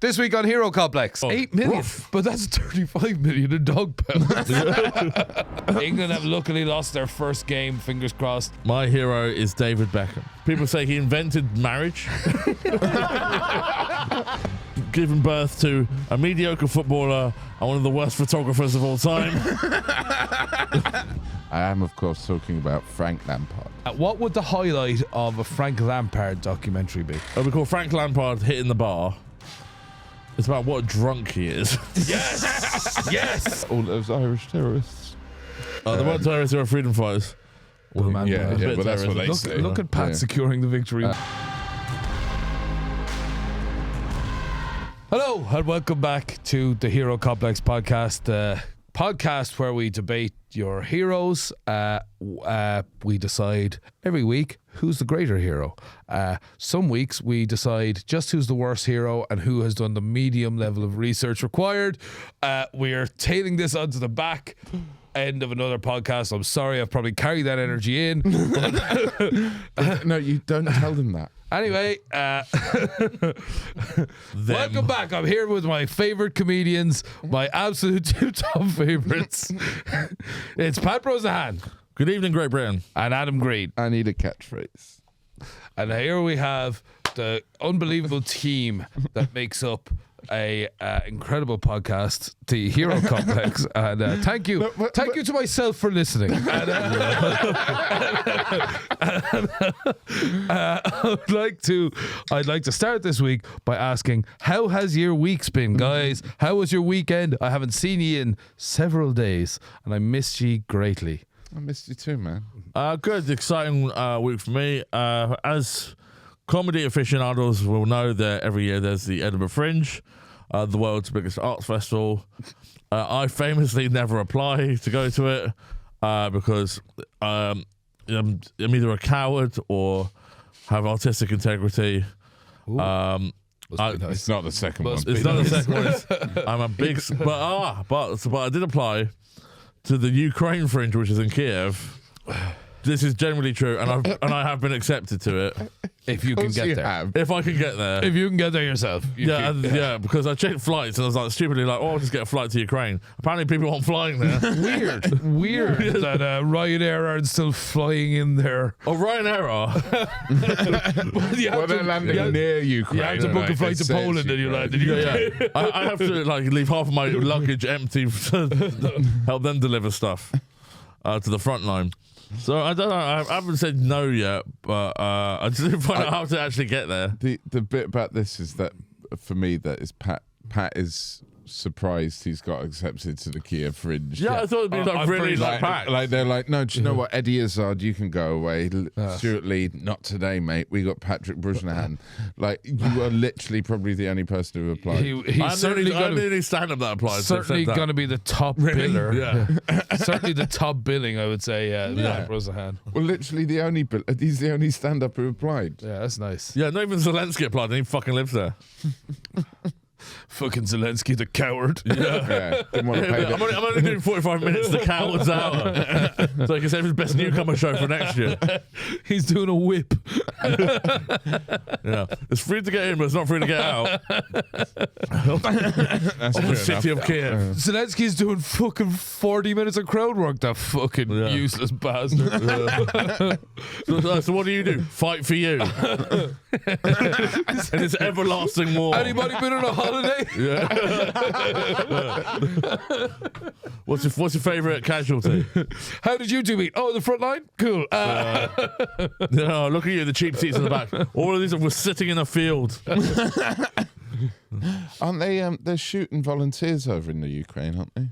This week on Hero Complex, 8 million, but that's 35 million in dog pounds. England have luckily lost their first game, fingers crossed. My hero is David Beckham. People say he invented marriage, given birth to a mediocre footballer and one of the worst photographers of all time. I am, of course, talking about Frank Lampard. What would the highlight of a Frank Lampard documentary be? It'll be called Frank Lampard Hitting the Bar. It's about what drunk he is. Yes! Yes! All those Irish terrorists. They weren't terrorists, they were freedom fighters. Well, man, Yeah, but that's what they say. Look at Pat securing the victory. Hello, and welcome back to the Hero Complex podcast. Podcast where we debate your heroes. We decide every week who's the greater hero. Some weeks we decide just who's the worst hero and who has done the medium level of research required. We are tailing this onto the back end of another podcast. I'm sorry, I've probably carried that energy in. No, you don't tell them that. Anyway, welcome back. I'm here with my favorite comedians, my absolute two top favorites. It's Pat Rosahan. Good evening, Great Britain. And Adam Green. I need a catchphrase. And here we have the unbelievable team that makes up a incredible podcast, the Hero Complex. And thank you to myself for listening. And, I'd like to start this week by asking, how has your weeks been, guys? How was your weekend? I haven't seen you in several days, and I missed you greatly. I missed you too, man. Good, exciting week for me. As comedy aficionados will know, that every year there's the Edinburgh Fringe, the world's biggest arts festival. I famously never apply to go to it because I'm either a coward or have artistic integrity. It's not the second one. It's not the second one. I'm a big, but I did apply to the Ukraine Fringe, which is in Kiev. This is generally true, and I have been accepted to it. If you can get there. If I can get there. If you can get there yourself. Yeah, because I checked flights and I was like stupidly like, I'll just get a flight to Ukraine. Apparently people aren't flying there. Weird that Ryanair aren't still flying in there. Oh, Ryanair are? Well, they're landing near Ukraine. You have to book a flight to Poland and you land in Ukraine. Yeah. I have to leave half of my luggage empty to help them deliver stuff to the front line. So I don't know. I haven't said no yet, but I just didn't find out how to actually get there. The bit about this is that for me, that is Pat is surprised he's got accepted to the Kiev Fringe. Yeah, I thought it'd be really packed. Like they're like, no, do you know what? Eddie Izzard, you can go away. Stuart Lee, not today, mate. We got Patrick Brosnahan. Like, you are literally probably the only person who applied. He's certainly going to be stand-up that applies. Certainly going to be the top biller. Yeah. Certainly the top billing, I would say. Brosnahan. Well, literally he's the only stand-up who applied. Yeah, that's nice. Yeah, not even Zelensky applied, and he fucking lives there. Fucking Zelensky, the coward. Yeah. Didn't want to pay I'm only doing 45 minutes, the coward's out. So he can save his best newcomer show for next year. He's doing a whip. Yeah. It's free to get in, but it's not free to get out. That's the city of Kiev. Zelensky's doing fucking 40 minutes of crowd work, that fucking useless bastard. So what do? Fight for you. And it's everlasting war. Anybody been on a holiday? Yeah. What's your favourite casualty? How did you two meet? Oh, the front line? Cool. No, look at you, the cheap seats in the back. All of these were sitting in a field. Aren't they? They're shooting volunteers over in the Ukraine, aren't they?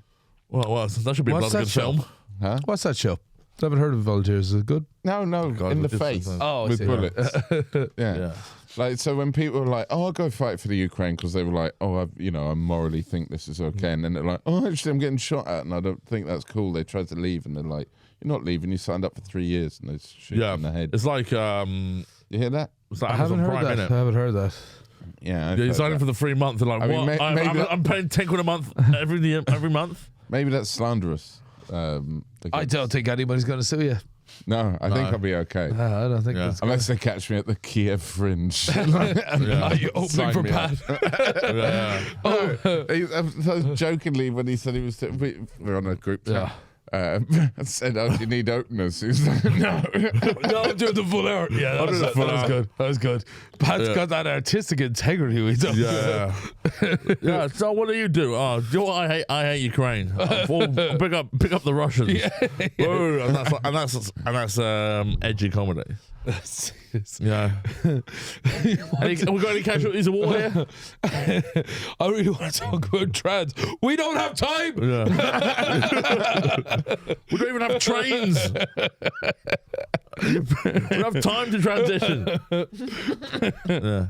Well, that should be a bloody good film. Huh? What's that show? I haven't heard of Volunteers. Is it good? No, in the face. Oh, with bullets. Yeah. Like, so when people were like, "Oh, I'll go fight for the Ukraine," because they were like, "Oh, I morally think this is okay," and then they're like, "Oh, actually, I'm getting shot at, and I don't think that's cool." They tried to leave, and they're like, "You're not leaving. You signed up for 3 years," and they shoot you in the head. It's like you hear that? It's like I haven't heard that. I haven't heard that. Yeah, you signed up for the 3 months. And like, I mean, what? I'm paying £10 a month every month. Maybe that's slanderous. I don't think anybody's going to sue you. No, I think I'll be okay. I don't think that's Unless they catch me at the Kiev Fringe. Are you opening Sign for me Pat? Jokingly, when he said he was, we're on a group chat. Yeah. I said, "Oh, do you need openers?" He was like, "No, No, I'm doing the full hour. Yeah, that was good. That was good. Pat's got that artistic integrity. We don't. Yeah. So what do? You know what I hate Ukraine. Pick up the Russians. Whoa, and that's edgy comedy. Yeah. We got any casualties of war here? I really want to talk about trans. We don't have time. Yeah. We don't even have trains. We don't have time to transition. Yeah.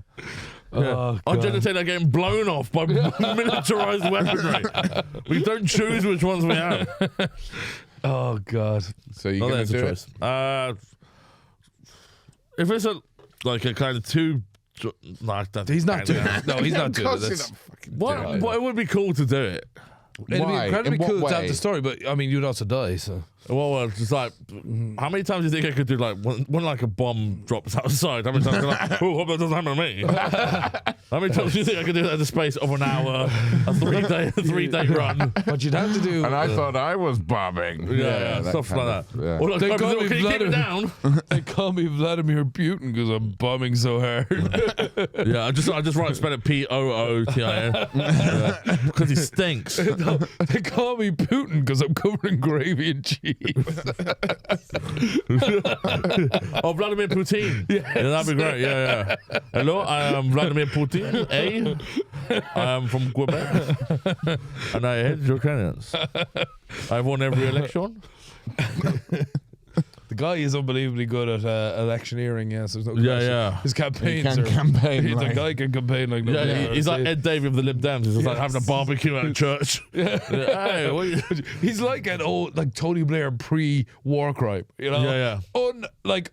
Oh, our genitalia are getting blown off by militarized weaponry. We don't choose which ones we have. Oh God. So you're going to do choice. If it's a kind of two, like that, He's not doing it. No, he's not doing it. What? It would be cool to do it. It'd be incredibly In what cool to have way? the story, but I mean, you'd also die. So Well, just like, how many times do you think I could do when like a bomb drops outside? How many times? Oh, hope that doesn't happen to me. How many times do you think I could do that in the space of an hour, a 3-day run? what you'd have to do. And I thought I was bombing. Yeah, that stuff kind like of- that. yeah. Or like, They call me can you keep it down? They call me Vladimir Putin because I'm bombing so hard. Yeah, I just write spell it Pootin because he stinks. No, they call me Putin because I'm covered in gravy and cheese. Oh, Vladimir Putin. Yeah, that'd be great. Yeah. Hello, I am Vladimir Putin. I am from Quebec, and I hate Ukrainians. I've won every election. The guy is unbelievably good at electioneering. Yes, there's no Yeah, question. yeah. His campaigns He can campaign, The like- guy can campaign like nobody Yeah, else. he's like Ed Davey of the Lib Dems. He's just like having a barbecue at church. Yeah. Hey, what you... He's like an old, like Tony Blair pre-war crime. You know, Yeah.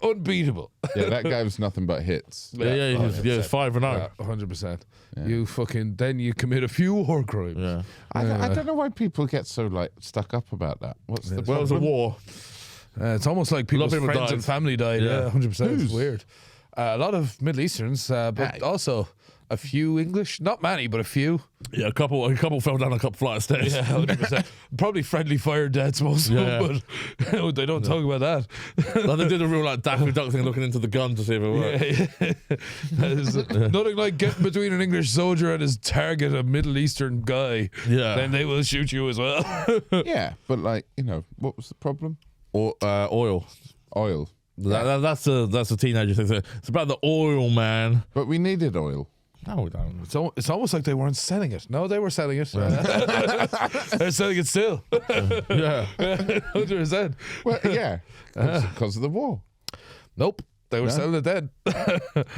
unbeatable. Yeah, that guy was nothing but hits. Yeah, he's 5-0. 100%. You fucking then you commit a few war crimes. Yeah. I don't know why people get so like stuck up about that. What's the Well, it was a problem? war. It's almost like lot of people's people friends died. and family died. Yeah. Yeah, 100%. Who's? It's weird. A lot of Middle Easterns, but also a few English. Not many, but a few. Yeah, a couple fell down a couple flight of stairs. Yeah, 100%. Probably friendly fire deaths, most of them, but they don't talk about that. Like they did a real like Daffy Duck thing, looking into the gun to see if it worked. There's nothing like getting between an English soldier and his target, a Middle Eastern guy. Yeah. Then they will shoot you as well. Yeah, but like, what was the problem? Or oil. Oil. That's a teenager thing. It's about the oil, man. But we needed oil. No, we don't. It's almost like they weren't selling it. No, they were selling it. They're selling it still. Yeah. 100%. Well, yeah, because of the war. Nope. They were selling it then.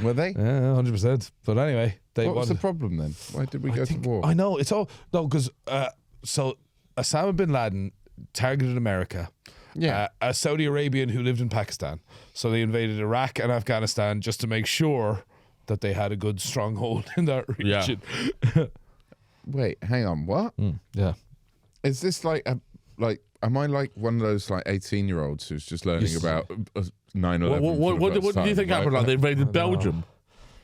Were they? Yeah, 100%. But anyway, they What was the won. problem then? Why did we go to war? I know. It's all. No, because so Osama bin Laden targeted America. Yeah. A Saudi Arabian who lived in Pakistan. So they invaded Iraq and Afghanistan just to make sure that they had a good stronghold in that Yeah. region. Wait, hang on. What? Yeah. Is this like am I like one of those like 18-year-olds who's just learning about 9/11? What do you think happened? Like they invaded Belgium.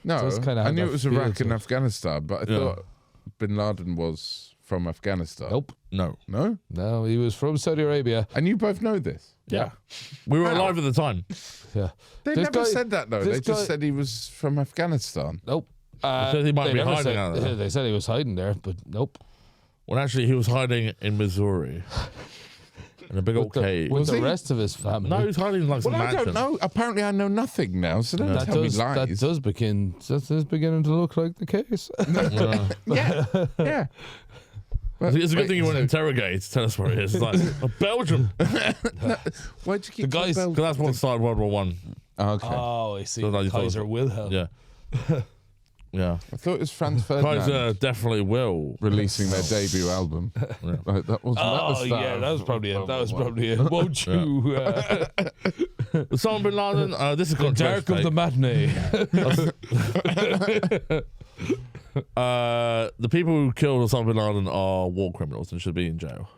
No, Does kinda I have knew that it was feel Iraq to and it. Afghanistan, but I Yeah. thought bin Laden was from Afghanistan. Nope. No. No? No, he was from Saudi Arabia. And you both know this? Yeah. We were alive at the time. Yeah. They This never guy- said that, though. this They just guy- said he was from Afghanistan. Nope. said he might they be never hiding said- out there. They said he was hiding there, but nope. Well, actually, he was hiding in Missouri in a big old cave. With Was the he? rest of his family. No, he was hiding in like some Well, I mansion. don't know. Apparently, I know nothing now, so don't that tell does, me lies. that does beginning to look like the case. Yeah. Yeah. It's a good thing you weren't interrogated to tell us where it is. It's like, Belgium. Why'd you keep The guys- saying Because that's what started World War One. Okay. Oh, I see. So that you thought- Kaiser Wilhelm. Yeah. Yeah. I thought it was Franz Ferdinand Kaiser definitely will. releasing their debut album. Like, that wasn't that the Oh, start yeah, of that was probably it. World That was War One? probably it. Won't you? Osama bin Laden. This is The dark of the matinee. The people who killed Osama bin Laden are war criminals and should be in jail.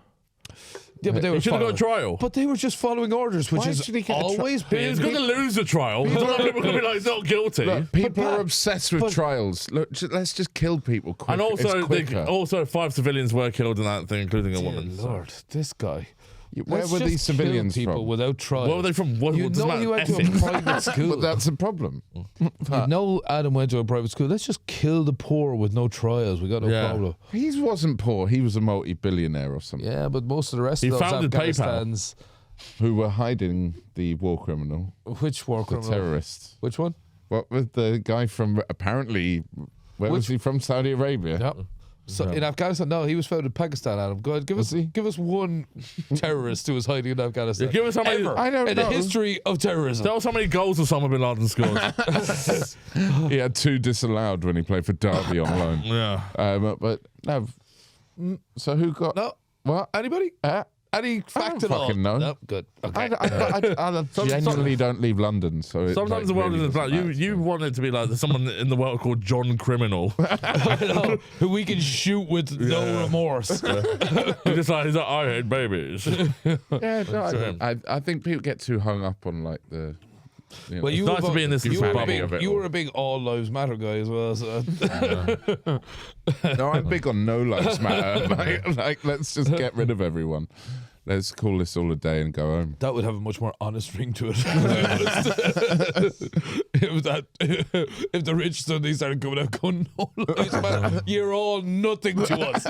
Yeah, but they were He should have got a trial. But they were just following orders, which Why is should he get a always He been. was going to lose the trial. People are going to be like, not guilty. Look, people Pat, are obsessed with trials. Look, let's just kill people quick. And also, It's quicker. 5 civilians were killed in that thing, including a woman. Lord, this guy. Where Let's were just these civilians kill people from? without trial? Where were they from? What You does it know matter? he went to a Ethics. private school. But that's a problem. You know Adam went to a private school. Let's just kill the poor with no trials. We got no Yeah. problem. He wasn't poor. He was a multi-billionaire or something. Yeah, but most of the rest He of those founded PayPal. Afghanistans. Who were hiding the war criminal, Which war the criminal? terrorists. Which one? What with the guy from apparently? Where was he from? Saudi Arabia. Yep. So in Afghanistan, no, he was found in Pakistan. Adam, go ahead, give us one terrorist who was hiding in Afghanistan. Give us how many. Ever I don't in know. the history of terrorism. Tell us how many goals Osama bin Laden scored. He had 2 disallowed when he played for Derby on loan. Yeah. But no. So who got? No, What? anybody? Any fact don't at all? fucking know. No, good. Okay. I genuinely don't leave London, so it, Sometimes like, the world really isn't flat. doesn't matter. You want it to be like there's someone in the world called John Criminal. No, who we can shoot with no remorse. He's just like, he's like, I hate babies. Yeah, no, I think people get too hung up on like the. You know, Well, you nice to be in this you were, a bubble big, of it you all. were a big all lives matter guy as well. So. no, I'm big on no lives matter. like, let's just get rid of everyone. Let's call this all a day and go home. That would have a much more honest ring to it. if the rich suddenly started coming out going, no lives matter, you're all nothing to us.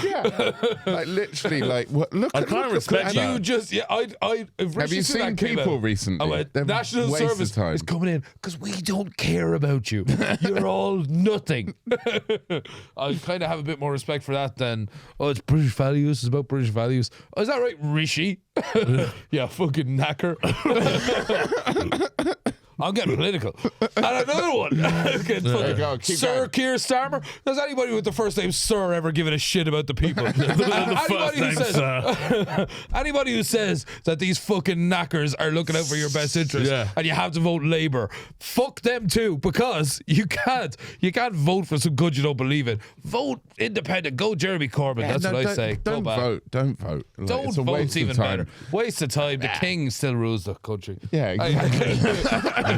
Yeah, like literally, like what? Look, I at can't look respect at And that. you just, yeah, if Have Rishi you Sunak seen came people out, recently? I went, They're National waste of Service time. is coming in because we don't care about you. You're all nothing. I kind of have a bit more respect for that than, oh, it's British values. It's about British values. Oh, is that right, Rishi? Yeah, fucking knacker. I'm getting political. And another one. go, keep Sir going. Keir Starmer. Does anybody with the first name Sir ever given a shit about the people? Anybody who says that these fucking knackers are looking out for your best interest and you have to vote Labour, fuck them too, because you can't vote for some good you don't believe in. Vote independent. Go Jeremy Corbyn. That's what I say. Don't Go back. vote. Don't vote. Like, Don't it's a vote. waste Even of time. better. Waste of time. The king still rules the country. Yeah, exactly.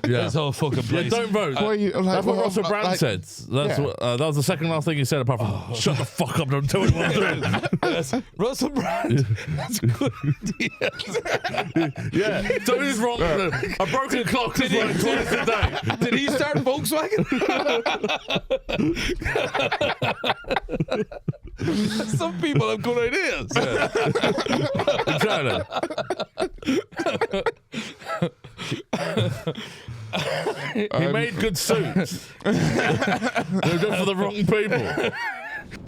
This whole fucking Yeah, place. don't vote. Why you- like, That's what well, Russell Brand like- said. That's Yeah. what, that was the second last thing he said, apart from shut the fuck up, don't tell me what I'm doing. Yes. Russell Brand. That's a good idea. Yeah, something's wrong. A broken clock is running twice a day. Did he start Volkswagen? Some people have good ideas. Exactly. He made good suits. They were good for the wrong people.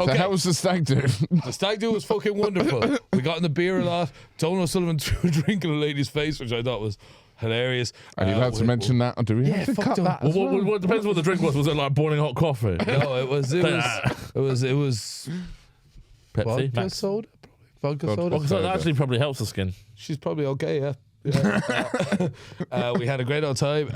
So how was the stag do? The stag do was fucking wonderful. We got in the beer a lot. Donald Sullivan threw a drink in a lady's face, which I thought was hilarious. Are you allowed to mention that, or do we have to fuck cut them. that? Well, what depends what the drink was. Was it like boiling hot coffee? No, it was Pepsi? vodka Max? soda. Vodka soda. Well, 'cause that actually probably helps the skin. She's probably okay, yeah. We had a great old time.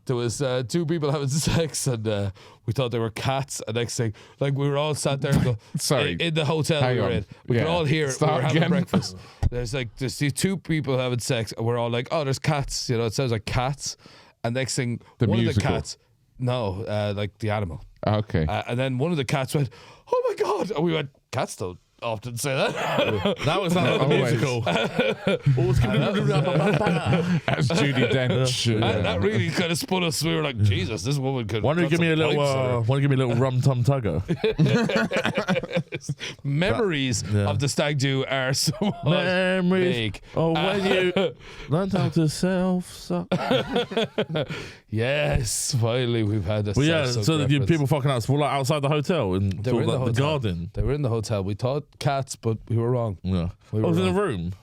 There was 2 people having sex, and we thought they were cats. And next thing, like we were all sat there and go, Sorry. in the hotel Hang we were on. in. We Yeah. could all hear Start we were having again. breakfast. There's these 2 people having sex, and we're all like, oh, there's cats. You know, it sounds like cats. And next thing, The one musical. of the cats, no, like the animal. Okay. And then one of the cats went, oh my God. And we went, cats don't often say that. That was not a Always. musical. As Judi Dench. That really kind of spun us. We were like, Jesus, this woman could. Why don't you give me a little? Why don't you give me a little rum tum tugger? Memories of the stag do are so Memories. big. Oh, when you learned how to self-suck. Yes, finally we've had a Well, yeah. self-suck So you reference. people fucking out, like outside the hotel and They were in the the hotel. garden. They were in the hotel. We thought cats, but we were wrong. Yeah. We I was were in the wrong. room.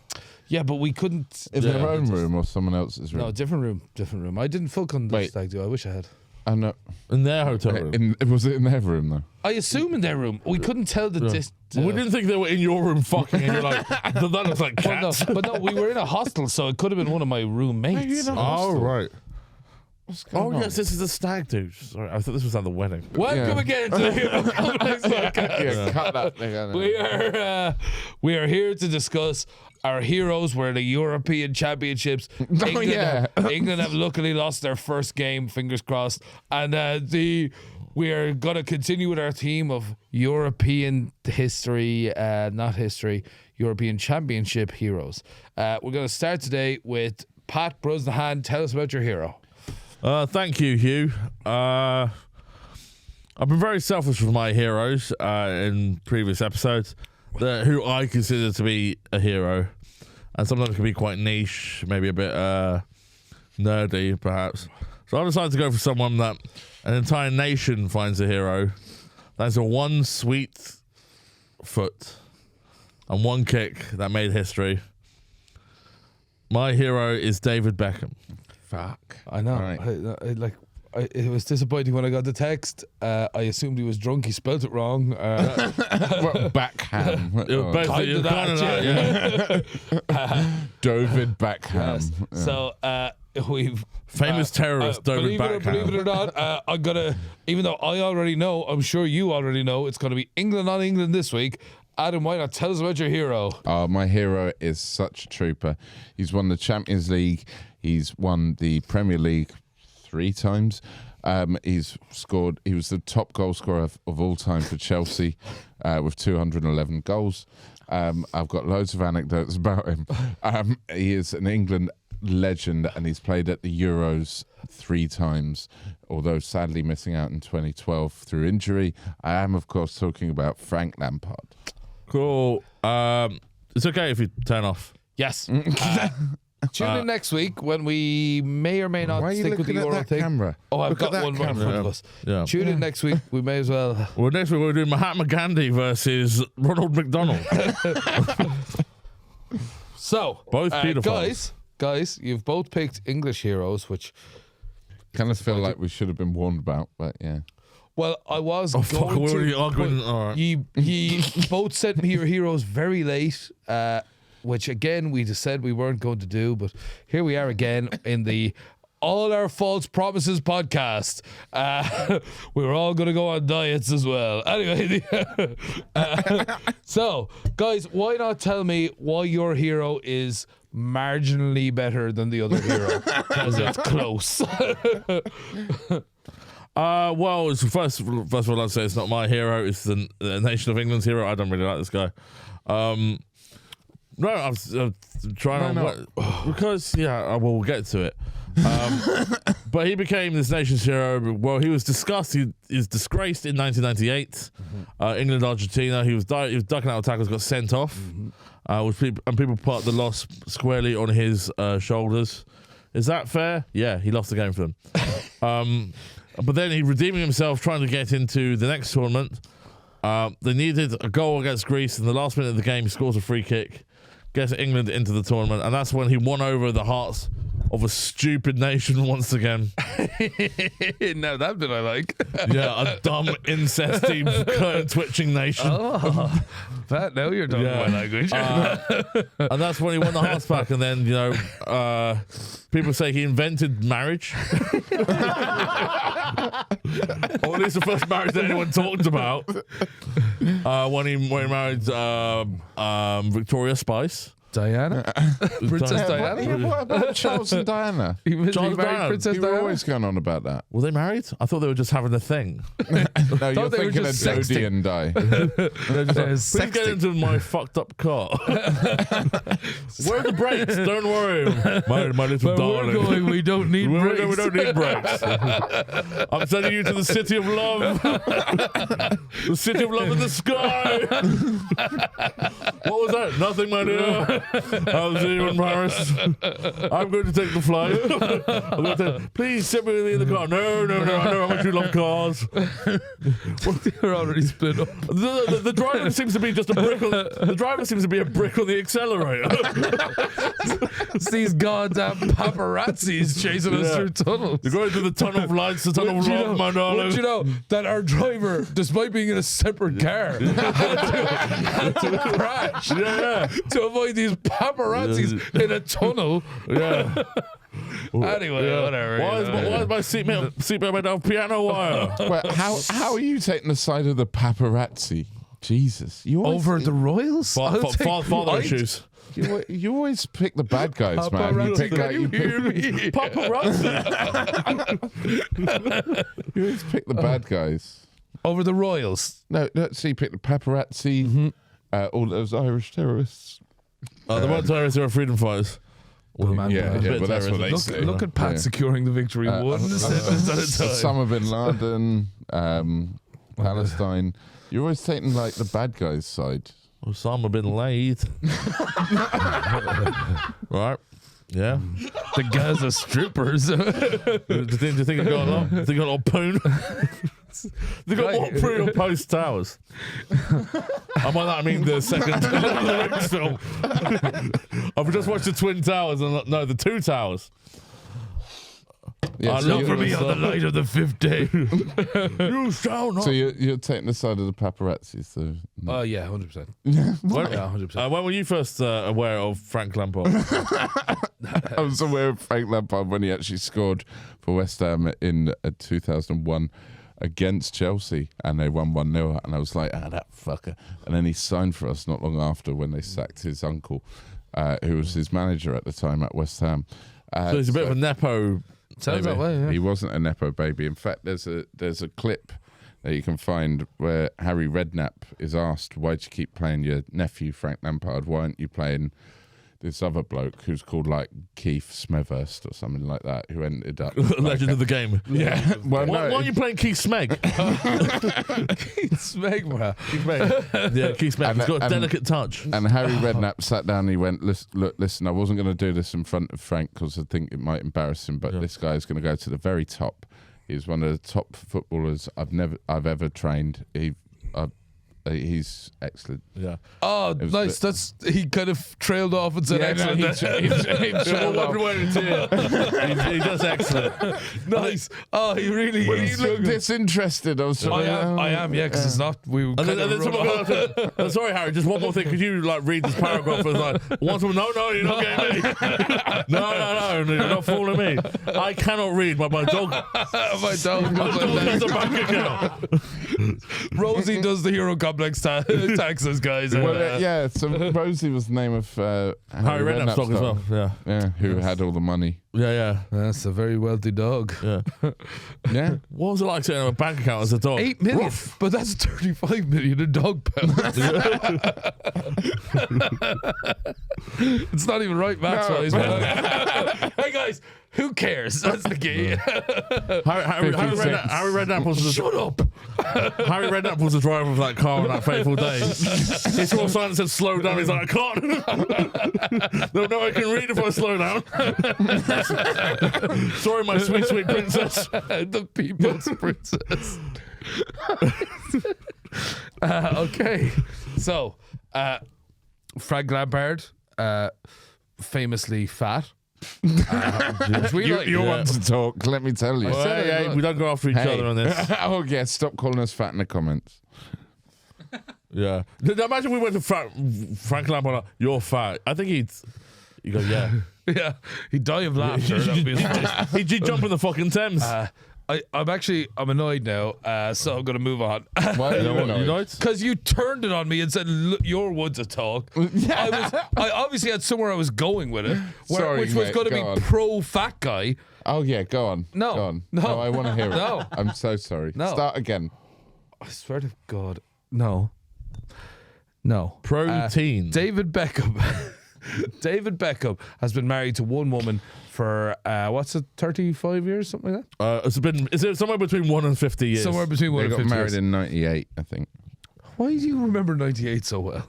Yeah, but we couldn't. In Yeah. their own room or someone else's room? No, different room. I didn't fuck on the Wait. stag do. I wish I had. I'm not. In their hotel room. Was it in their room though? I assume in their room. We couldn't tell the distance. We didn't think they were in your room fucking, and you're like, that looks like Well, no, cats. but no, we were in a hostel, so it could have been one of my roommates. Oh, right. What's going on? Yes, this is the stag do. Sorry, I thought this was at the wedding. Welcome again to the Hero Complex podcast. Yeah, cut that thing. We are here to discuss our heroes were the European Championships. England have luckily lost their first game, fingers crossed. And we are going to continue with our theme of European history, European Championship heroes. We're going to start today with Pat Brosnahan. Tell us about your hero. Thank you, Hugh. I've been very selfish with my heroes in previous episodes, who I consider to be a hero, and sometimes can be quite niche, maybe a bit nerdy, perhaps. So I decided to go for someone that an entire nation finds a hero. That's a one sweet foot and one kick that made history. My hero is David Beckham. Fuck. I know. Right. It was disappointing when I got the text. I assumed he was drunk. He spelled it wrong. Beckham. Basically, David Beckham. Yes. So we've famous terrorist David Beckham. Believe it or not, I'm gonna. Even though I already know, I'm sure you already know, it's gonna be England on England this week. Adam, why not tell us about your hero? My hero is such a trooper. He's won the Champions League. He's won the Premier League 3 times. He's scored. He was the top goal scorer of all time for Chelsea with 211 goals. I've got loads of anecdotes about him. He is an England legend, and he's played at the Euros 3 times, although sadly missing out in 2012 through injury. I am, of course, talking about Frank Lampard. Cool. It's okay if you turn off. Yes. Tune in next week when we may or may not Why are you stick with the looking at Euro that thing. camera? Oh, I've Look at got that one right in camera. front of us. Yeah. Tune in next week. We may as well. Well, next week we're doing Mahatma Gandhi versus Ronald McDonald. So, Both pedophiles. guys, you've both picked English heroes, which Kind of feel like we should have been warned about, but yeah. well, I was. Oh, fuck, going we're already to, arguing. but All right. You both sent me your heroes very late, which again we just said we weren't going to do, but here we are again in the All Our False Promises podcast. We were all going to go on diets as well. Anyway, so guys, why not tell me why your hero is marginally better than the other hero? Because it's close. Well, it's first of all, I'd say it's not my hero. It's the Nation of England's hero. I don't really like this guy. No, I was trying to because we'll get to it. But he became this nation's hero. Well, he was discussed. He is disgraced in 1998. England, Argentina. He was ducking out of tackles, got sent off. And people put the loss squarely on his shoulders. Is that fair? Yeah, he lost the game for them. But then he redeeming himself, trying to get into the next tournament. They needed a goal against Greece in the last minute of the game. He scores a free kick, gets England into the tournament, and that's when he won over the hearts of a stupid nation once again. Now that bit I like. Yeah, a dumb, incesty, curtain-twitching nation. Oh, Pat, now you're talking my language. And that's when he won the hearts back. And then, people say he invented marriage. Or at least the first marriage that anyone talked about. When he married Victoria Spice. Diana? Princess Diana? What about Charles and Diana? He was Charles married Diana. Princess You were Diana? always going on about that. Were they married? I thought they were just having a thing. No, you're they were thinking of just Dodie sexting. and Di. Please get into my fucked up car. Where are the brakes? Don't worry. My little Where darling. we're going, we don't need brakes. We don't need brakes. I'm sending you to the city of love. The city of love in the sky. What was that? Nothing, my dear. I'll see you in Paris. I'm going to take the flight. I'm going to please sit with me in the car. No. I know how much you love cars. They're already split up. The driver seems to be just a brick on the driver seems to be a brick on the accelerator. It's these goddamn paparazzis chasing us through tunnels. You're going through the tunnel of lights, the tunnel of Would you love, know- my darling. Would you know that our driver, despite being living in a separate car had to crash to avoid these paparazzis in a tunnel. Yeah. Anyway, whatever. Why is my seatbelt made of piano wire? Well, how are you taking the side of the paparazzi? Jesus, you always, Over the Royals? Father issues. you always pick the bad guys, man. You pick Paparazzi, can you hear me? Paparazzi. You always pick the bad guys. Over the Royals? No, so you pick the paparazzi, all those Irish terrorists. The one terrorists are freedom fighters. Yeah, but that's what they say. Look at Pat securing the victory one sentence at a time. Osama bin Laden, Palestine. You're always taking like the bad guys' side. Osama bin Laden. Right. Yeah. The Gaza strippers. Do you think they've got a lot? They got a lot of poon? They got more pre or post towers. And by that I mean the second the Rings film. I've just watched the Twin Towers and no, the Two Towers. Yeah, Look for me on the night of the fifth day. You shall not. So you're taking the side of the paparazzi. So Oh yeah, 100%. When, Yeah, 100%. when were you first aware of Frank Lampard? I was aware of Frank Lampard when he actually scored for West Ham in 2001 against Chelsea, and they won 1-0, and I was like, that fucker. And then he signed for us not long after when they sacked his uncle, who was his manager at the time at West Ham. So he's a bit of a nepo. Sounds baby. that way, yeah. He wasn't a nepo baby. In fact, there's a clip that you can find where Harry Redknapp is asked, "Why'd you keep playing your nephew Frank Lampard? Why aren't you playing this other bloke who's called like Keith Smethurst or something like that, who ended up Legend of the game. Yeah. Well, Why are you playing Keith Smeg? Smeg, bro. Keith Smeg. Yeah, Keith Smeg. He's got a delicate touch. And Harry Redknapp sat down and he went, listen, I wasn't going to do this in front of Frank because I think it might embarrass him, but this guy is going to go to the very top. He's one of the top footballers I've ever trained. He's excellent. Yeah. Oh, nice. He kind of trailed off and said excellent. He does excellent. Nice. Oh, he really. He looked disinterested. I am, yeah, because it's not. We kind of sorry, Harry. Just one more thing. Could you like read this paragraph? And like, no, you're not getting me. No, you're not fooling me. I cannot read. My dog. my dog has a bank account. Rosie does the Hero Complex taxes, guys. Yeah. So Rosie was the name of Harry Redknapp's dog as well. Yeah, who had all the money. Yeah. That's a very wealthy dog. Yeah. Yeah. What was it like setting up a bank account as a dog? 8 million, but that's 35 million in dog pounds. It's not even right maths-wise. Hey guys, who cares? That's the key. Harry Redknapp was the Shut up. Harry Redknapp was the driver of that car on that fateful day. He saw a sign that said slow down. He's like, I can't. No, I can read if I slow down. Sorry, my sweet, sweet princess. The people's princess. Okay. So, Frank Lampard, famously fat. You want to talk, let me tell you. Well, we don't go after each other on this. Oh, yeah, stop calling us fat in the comments. Yeah. Imagine we went to Frank Lampard, you're fat. I think he'd go, yeah. Yeah, he'd die of laughter. He'd jump in the fucking Thames. I'm annoyed now, so I'm going to move on. Why are you annoyed? Because you turned it on me and said, "Look, your wood's a talk." I obviously had somewhere I was going with it, which was going to be pro fat guy. Oh yeah, go on. No, go on. no, I want to hear it. No, I'm so sorry. No. Start again. I swear to God, no. Protein. David Beckham. David Beckham has been married to one woman for 35 years, something like that. Is it somewhere between 1 and 50 years? Somewhere between 1 and 50 years. They got married years. in 98, I think. Why do you remember 98 so well?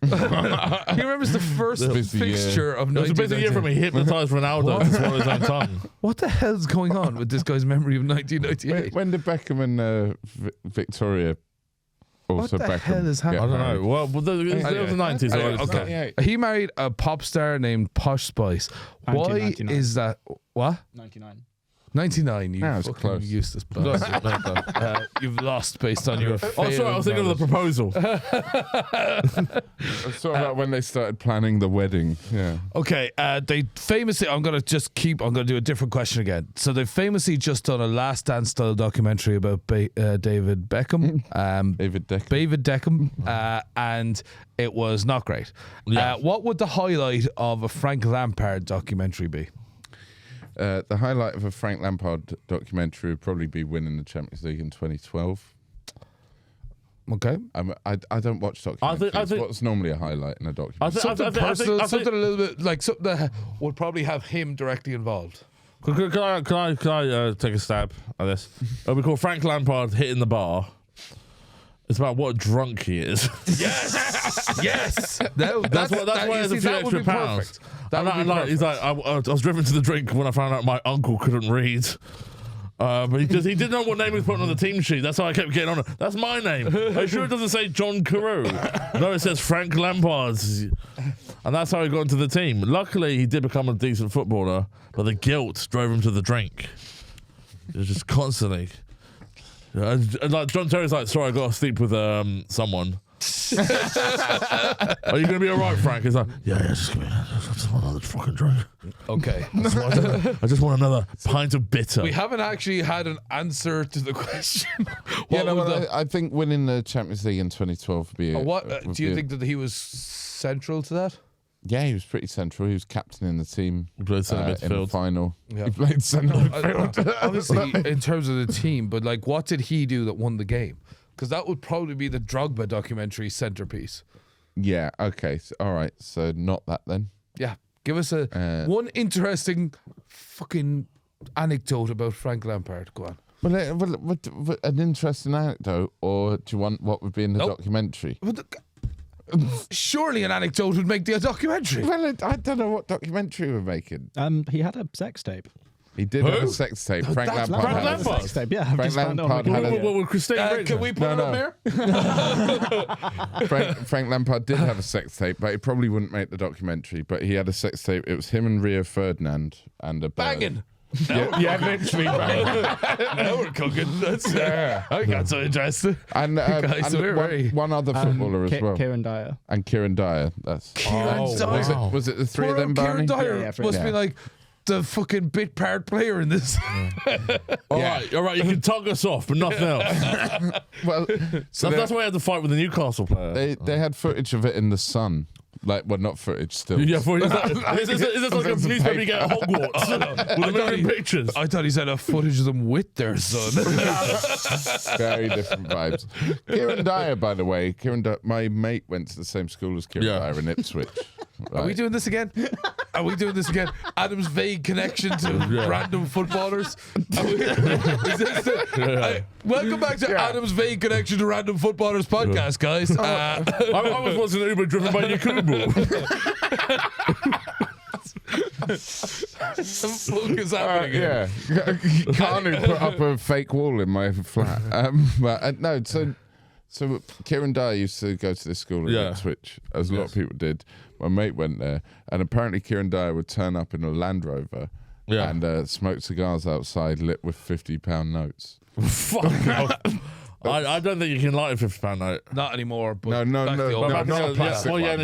He remembers the first fixture of 98. It was a busy year for me. Hypnotised Ronaldo to swallow his own tongue. What the hell's going on with this guy's memory of 1998? When did Beckham and Victoria also what the hell is happening? I don't know. Well, it was the 90s. Okay. He married a pop star named Posh Spice. Why is that? What? 99. 99. You Yeah, it's fucking close. useless bastard. You've lost based on your. Oh, sorry, I was thinking of the proposal. I saw about when they started planning the wedding. Yeah. Okay, they famously. I'm gonna do a different question again. So they've famously just done a Last Dance style documentary about David Beckham. David Beckham. David Beckham, and it was not great. Yeah. What would the highlight of a Frank Lampard documentary be? The highlight of a Frank Lampard documentary would probably be winning the Champions League in 2012. Okay. I don't watch documentaries. I think- What's normally a highlight in a documentary? Something personal, something a little bit like something that would probably have him directly involved. Can I take a stab at this? It'll be called Frank Lampard hitting the bar. It's about what drunk he is. Yes, yes. That's why there's a few extra pounds. He's like, I was driven to the drink when I found out my uncle couldn't read. But he didn't know what name he was putting on the team sheet. That's how I kept getting on it. That's my name. Are you sure it doesn't say John Carew? No, it says Frank Lampard. And that's how he got into the team. Luckily, he did become a decent footballer, but the guilt drove him to the drink. It was just constantly. Like John Terry's like, sorry, I got to sleep with someone. Are you going to be all right, Frank? He's like, yeah, just give me another fucking drink. Okay. I just want another pint of bitter. We haven't actually had an answer to the question. I think winning the Champions League in 2012 would be. Do you think that he was central to that? Yeah, he was pretty central. He was captain in the team. He played centre in the midfield. final. Yeah. He played centre midfield. Obviously, in terms of the team, but like, what did he do that won the game? Because that would probably be the Drogba documentary centerpiece. Yeah. Okay. So, all right. So not that then. Yeah. Give us one interesting fucking anecdote about Frank Lampard. Go on. Well, an interesting anecdote, or do you want what would be in the documentary? Surely an anecdote would make the documentary. Well, I don't know what documentary we're making. He had a sex tape. He did have a sex tape. Frank Lampard Frank had a Lampard? Sex tape, yeah. I've Frank just found it on Lampard had Wikipedia. Well, Christine Can we put it on there? Frank Lampard did have a sex tape, but he probably wouldn't make the documentary. But he had a sex tape. It was him and Rio Ferdinand and a bird. Banging. Yeah, literally banging. Now we're cooking. That's I got so interested. And, Guys, and we're very- one other footballer as well. Kieran Dyer. And Kieran Dyer. That's Dyer. Was it the three of them, Kieran Barney? Dyer Yeah, must be like the fucking bit part player in this. All right, you can tug us off, but nothing else. Well, so That's why I had to fight with the Newcastle player. they had footage of it in the Sun. Like, well, not footage, still. Yeah, is this like a newspaper you get at Hogwarts with a million pictures? I thought he said a footage of them with their son. Very different vibes. Kieran Dyer, by the way, my mate went to the same school as Kieran Dyer in Ipswich. Are we doing this again? Are we doing this again? Adam's vague connection to random footballers. Welcome back to Adam's vague connection to random footballers podcast, guys. I was once in an Uber driven by Yakubu. What the fuck is happening here? Kanu put up a fake wall in my flat. But no, so Kieran Dyer used to go to this school in Ipswich, as a lot of people did. My mate went there, and apparently Kieran Dyer would turn up in a Land Rover and smoke cigars outside lit with £50 notes. Fuck off. I don't think you can light a £50 note. Not anymore. But No, not a plastic one. I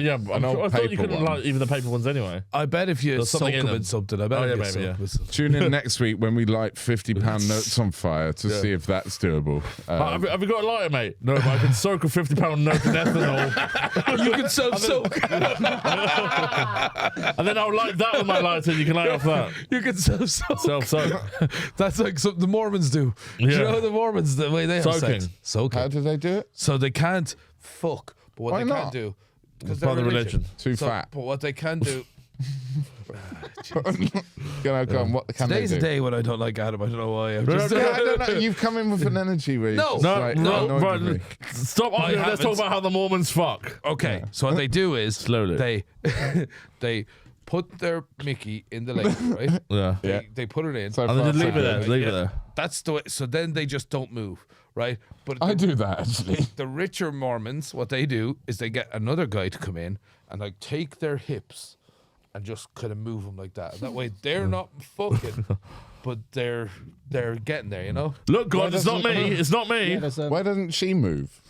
thought you couldn't one. light even the paper ones anyway. I bet if you There's soak something in them in them. something, I bet Oh, yeah, if you maybe, soak yeah. them in something. Tune in next week when we light £50 notes on fire to see if that's doable. Have you got a lighter, mate? No, but I can soak a £50 note in ethanol. You can self-soak. And then I'll light that with my lighter and you can light off that. You can self-soak. Self-soak. That's like something the Mormons do. Do you know the Mormons, the way they have Soaking. sex? Soaking. How do they do it? So they can't fuck, but what Why they not? can do, because Part they're of the religion. Too So, fat. but what they can do. Go on, what can Today's they a do? day when I don't like Adam. I don't know why. I'm No, just, no, I don't know. You've come in with an energy where No, Right, me. stop arguing. Let's talk about how the Mormons fuck. Okay, so what they do is Slowly. they put their Mickey in the lake, right? Yeah. They put it in. So And then far, just so leave it good. there. Leave it there. That's the way. So then they just don't move, right? But I do that actually. the richer Mormons, what they do is they get another guy to come in and like take their hips and just kind of move them like that. That way they're not fucking, but they're getting there, you know. Look, God, it's not me. It's not me. Yeah, Why doesn't she move?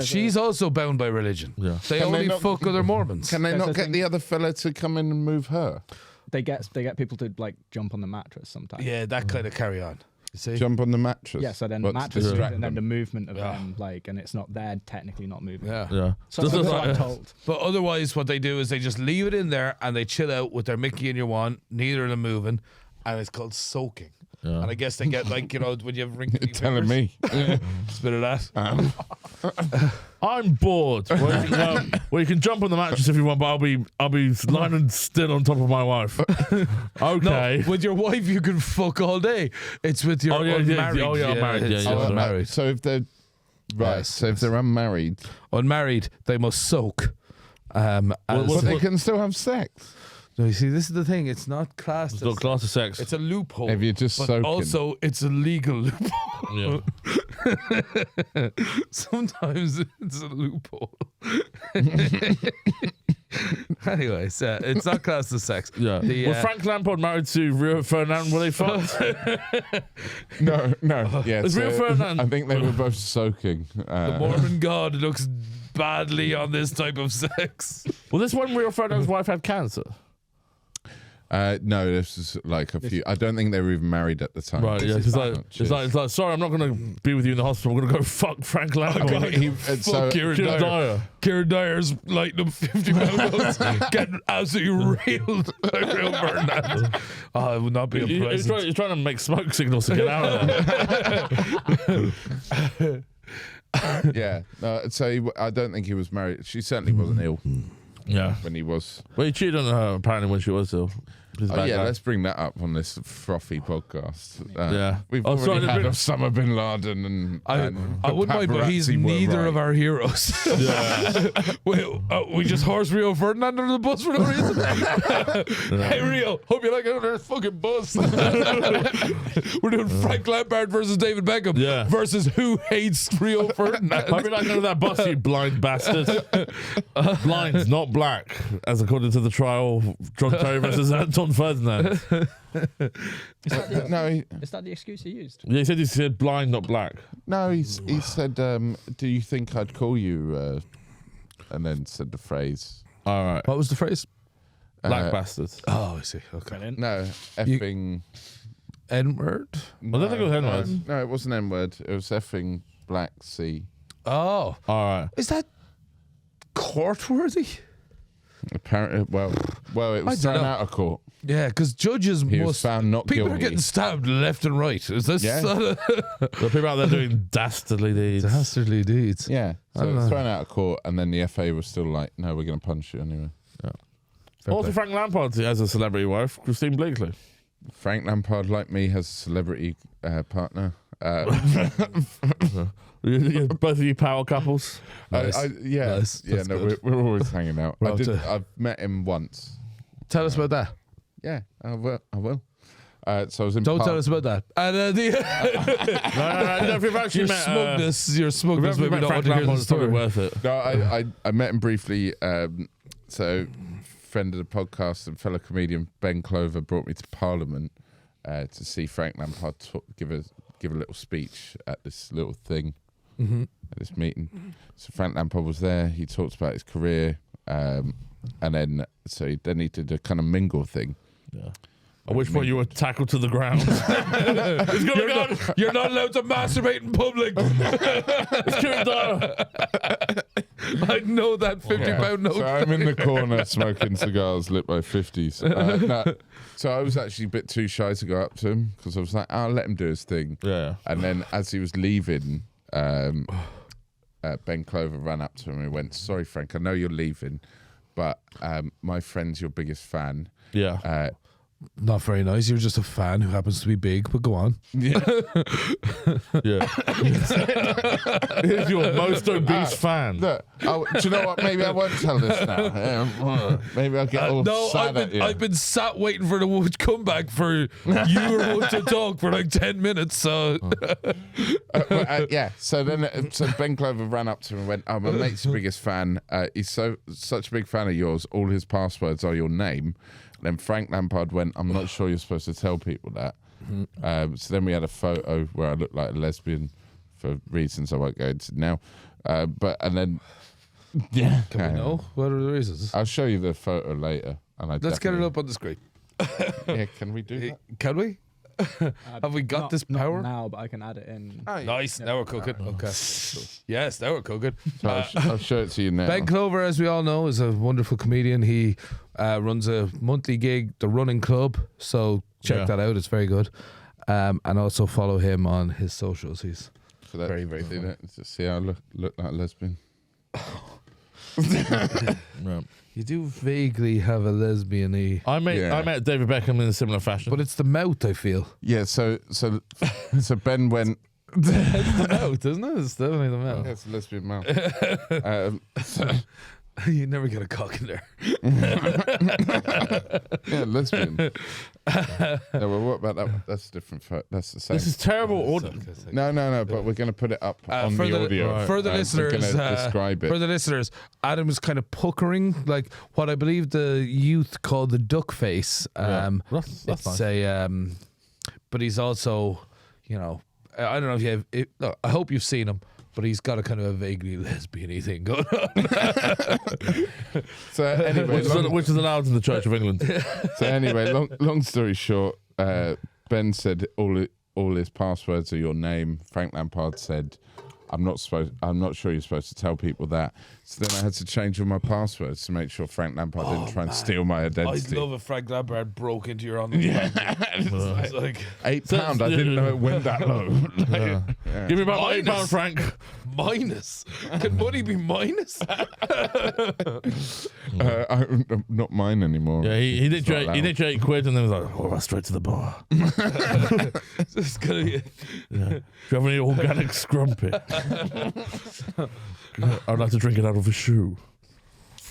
She's also bound by religion. Yeah. They Can they only not- fuck other Mormons. Can they There's not a get thing- the other fella to come in and move her? they get people to like jump on the mattress sometimes. Yeah, that kind of carry on. You see? Jump on the mattress. Yeah, so then the What, to mattress moves, distract and then the them? movement of them, like, and it's not they're technically not moving. Yeah. Yeah. So This that's is what I'm like- told. But otherwise, what they do is they just leave it in there and they chill out with their Mickey and your wand, neither of them moving, and it's called soaking. Yeah. And I guess they get like, you know, when you have wrinkly You're telling fingers, me. a bit of that. I'm bored. Well, you can jump on the mattress if you want, but I'll be lying still on top of my wife. Okay. No, with your wife you can fuck all day. It's with your unmarried. unmarried. Yeah, it's yeah. unmarried. So if they're Yes, so if they're unmarried, Unmarried, they must soak. As, but they can still have sex. no, you see, this is the thing. It's not classed. It's not class of sex. It's a loophole. If you're just but soaking. also, it's a legal loophole. Yeah. Sometimes it's a loophole. Anyways, it's not classed as sex. Yeah. The, Was Frank Lampard married to Rio Ferdinand when they fucked? No. Yeah. It's Rio Ferdinand. I think they were both soaking. The Mormon God looks badly on this type of sex. Well, this one Rio Ferdinand's wife had cancer. No, this is like a few. I don't think they were even married at the time. Right, yeah. This is It's like, sorry, I'm not going to be with you in the hospital. I'm going to go fuck Frank Lampard. so Kieran Kieran Dyer. Kieran Dyer's lighting up 50 pounds, getting absolutely reeled by Rio Ferdinand. Oh, it would not be a He's present. trying to make smoke signals to get out of there. yeah. No, so I don't think he was married. She certainly wasn't ill Yeah. when he was. Well, he cheated on her apparently when she was ill. He's a Oh bad yeah, guy. let's bring that up on this frothy podcast. Yeah. We've Oh, already sorry, had been- Osama bin Laden and I wouldn't mind, but he's paparazzi were neither right. of our heroes. Yeah. we just horse Rio Ferdinand under the bus for no reason. Hey Rio, hope you like it under this fucking bus. We're doing Frank Lampard versus David Beckham Yeah. versus who hates Rio Ferdinand. Hope you like under that bus, you blind bastard. Blind, not black, as according to the trial, John Terry versus Anton Ferdinand. No, Is that the excuse he used? Yeah, he said blind, not black. no. He said, "Do you think I'd call you?" And then said the phrase. All right. What was the phrase? Black bastards. Oh, I see. Okay. Brilliant. No, effing. N-word? I don't think it was N-word. No, it wasn't N-word. It was effing Black Sea. Oh. All right. Is that court-worthy? Apparently, well, it was I don't thrown know. out of court. Yeah, because judges He was must... found not People guilty. are getting stabbed left and right. Is this Yeah. There are people out there doing dastardly deeds. dastardly deeds? Yeah, I so don't it was know. thrown out of court, and then the FA was still like, "No, we're going to punch you anyway." Also, Frank Lampard has a celebrity wife, Christine Bleakley. Frank Lampard, like me, has a celebrity partner. Both of you power couples. Nice. Yeah, Nice. yeah. That's No, good. we're always hanging out. We'll have to- I've met him once. Tell us about that. Yeah, I will. So I was in. Don't Park- tell us about that. And No, if you've actually your met smugness, your if smugness you've maybe met not Frank want to hear Lampard, the it's probably story. worth it. No, I met him briefly. So, friend of the podcast and fellow comedian Ben Clover brought me to Parliament to see Frank Lampard give a little speech at this little thing, at this meeting. So Frank Lampard was there. He talked about his career, and then he did a kind of mingle thing. Yeah. At which point you were tackled to the ground. It's gonna go. You're not allowed to masturbate in public. It's Kieran Dyer. I know that 50-pound note. So I'm in the corner smoking cigars lit by 50s. No. So I was actually a bit too shy to go up to him because I was like, I'll let him do his thing. Yeah. And then as he was leaving, Ben Clover ran up to him and went, "Sorry, Frank, I know you're leaving, but my friend's your biggest fan." Yeah. Not very nice. You're just a fan who happens to be big, but go on. Yeah. Here's your most obese fan. Look, do you know what? Maybe I won't tell this now. Maybe I'll get all No, sad at you. I've been sat waiting for the comeback for you to talk for like 10 minutes. So Yeah. So then, so Ben Clover ran up to him and went, "Oh, my mate's your biggest fan. He's such a big fan of yours. All his passwords are your name." And then Frank Lampard went, "I'm not sure you're supposed to tell people that." So then we had a photo where I looked like a lesbian for reasons I won't go into now. And then yeah, Can we know? What are the reasons? I'll show you the photo later. And Let's get it up on the screen. Yeah, can we do that? Can we? Have we got this power? Not now, but I can add it in. Oh, yeah. Nice. Now we're cooking. Okay. Yes, now we're cooking. So I'll show it to you now. Ben Clover, as we all know, is a wonderful comedian. He runs a monthly gig, The Running Club. So check that out. It's very good. And also follow him on his socials. He's very, very funny. See how I look like a lesbian. Right. You do vaguely have a lesbian-y, I met David Beckham in a similar fashion. but it's the mouth, I feel. Yeah, so Ben went. It's the mouth, isn't it? It's definitely the mouth. Yeah, it's a lesbian mouth. You never get a cock in there. Yeah, lesbian. No, well, what about that one? That's different. That's the same. This is terrible audio. No, but we're going to put it up on for the audio. right. For the We're listeners, gonna describe it. for the listeners, Adam was kind of puckering, like what I believe the youth call the duck face. That's It's fine. but he's also, I don't know if you have. Look, I hope you've seen him, but he's got a kind of a vaguely lesbian-y thing going on. So anyway, which is allowed in the Church of England. long story short, Ben said all his passwords are your name. Frank Lampard said, I'm not sure you're supposed to tell people that. So then I had to change all my passwords to make sure Frank Lampard didn't try and steal my identity. I'd love if Frank Lampard broke into your online. Yeah. It's like £8. I didn't know it went that low. Give me back my £8, Frank. minus. Can money be minus? Not mine anymore. Yeah, he did you £8 and then was like, oh, that's straight to the bar. It's gonna be. Do you have any organic scrumpy? I'd like to drink it out of a shoe.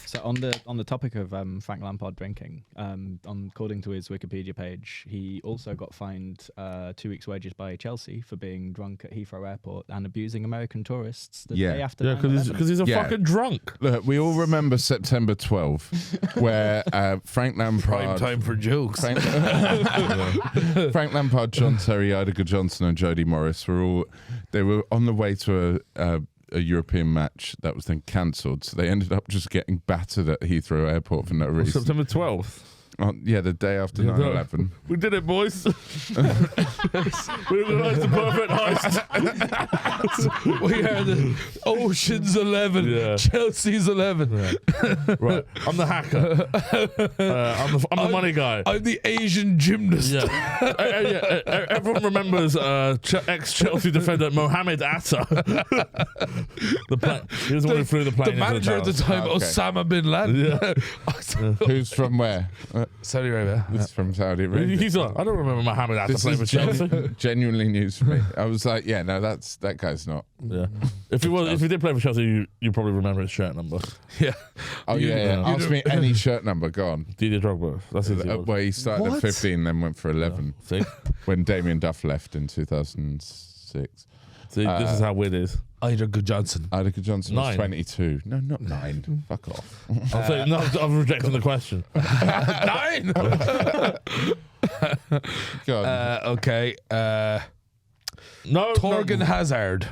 So on the topic of Frank Lampard drinking, according to his Wikipedia page, he also got fined 2 weeks' wages by Chelsea for being drunk at Heathrow Airport and abusing American tourists the day after. Yeah, because he's a fucking drunk. Look, we all remember September 12th, where Frank Lampard... Prime time for jokes. Frank Lampard, John Terry, Idaho Johnson and Jody Morris were on the way to a European match that was then cancelled. So they ended up just getting battered at Heathrow Airport for no reason. September 12th. Yeah, the day after 9/11. We did it, boys. We realised the perfect heist. We are the Ocean's 11, Chelsea's 11. Right, I'm the hacker. I'm the money guy. I'm the Asian gymnast. Yeah. Everyone remembers ex-Chelsea defender Mohamed Atta. He was the one who flew the plane. The manager at the time, Okay. Osama bin Laden. Yeah. Who's from where? Saudi Arabia. He's from Saudi Arabia. He's like, I don't remember Mohamed Atta This playing for is Chelsea. genuinely news for me. I was like, yeah, no, that guy's not. Yeah. If he did play for Chelsea, you probably remember his shirt number. Yeah. Oh, yeah. Ask me any shirt number, go on. Didier Drogba. That's his Well, he started What? at 15, then went for 11 See? when Damien Duff left in 2006. See, this is how weird it is. Ida Good Johnson. Idaho Johnson was 9. 22. No, not 9. Fuck off. I'm saying, no, I'm rejecting the question. 9. God. Okay. No, Torgan Hazard.